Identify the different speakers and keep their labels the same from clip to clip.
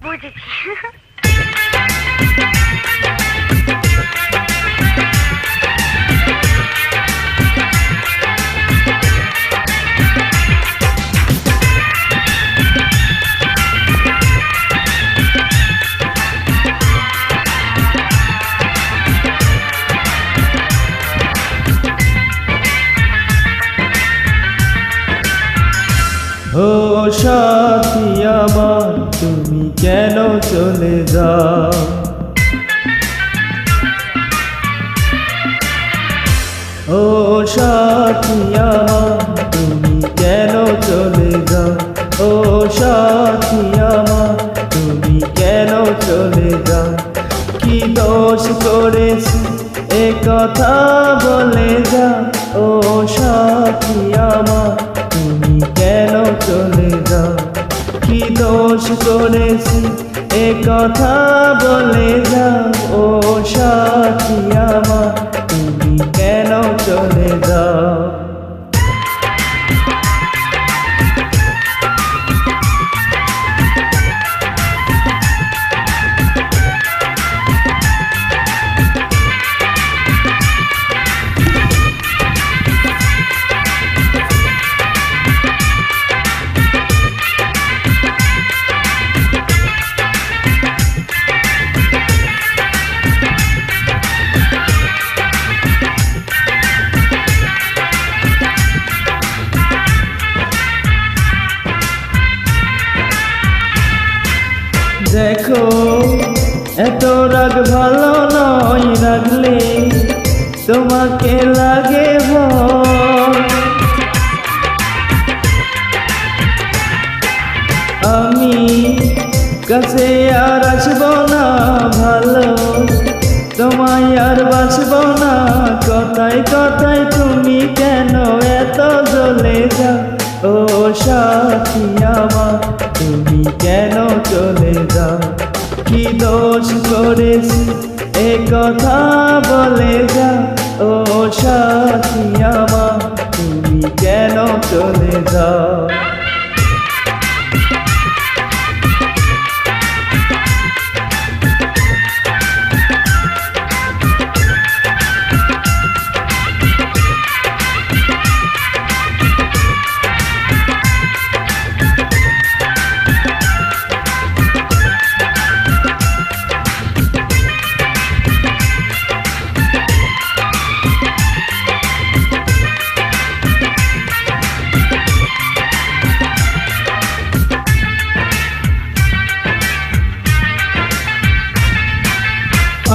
Speaker 1: বুঝেছি।
Speaker 2: ও সাথী আমার তুমি কেন চলে যাও? ও সাথী আমার তুমি কেন চলে যাও? ও সাথী আমার তুমি কেন চলে যাও? কি দোষ করেছি এ কথা বলে যাও? ও সাথী আমার তুমি কেন চলে যাও? কি দোষ করেছি এ কথা বলে যাও? ও সাথী আমার তুমি কেন চলে যাও? দেখো এত রাগ ভালো নয়, রাগলে তোমাকে লাগে ভয়। আমি কাছে আর আসব না, ভালো তোমায় আর বাসব না। কথায় কথায় তুমি কেন এত জ্বলে যাও? ও সাথী আমার তুমি কেন চলে যাও? কি দোষ করেছি এ কথা বলে যাও? ও সাথী আমার তুমি কেন চলে যাও?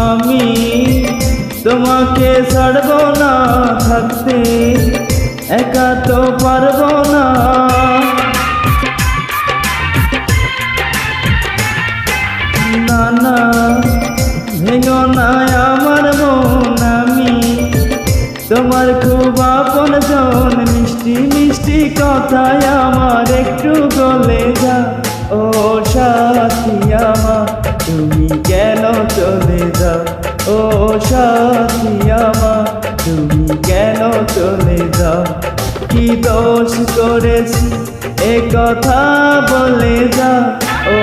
Speaker 2: আমি তোমাকে ছাড়ব না, থাকতে একা তো পারব না। না না ভেঙো না আমার মন, আমি তোমার খুব আপন জন। মিষ্টি মিষ্টি কথায় আমার একটু গলে যা। ও সাথী আমার তুমি কেন চলে যাও? ও সাথী আমার তুমি কেন চলে যাও? কি দোষ করেছি এ কথা বলে যাও? ও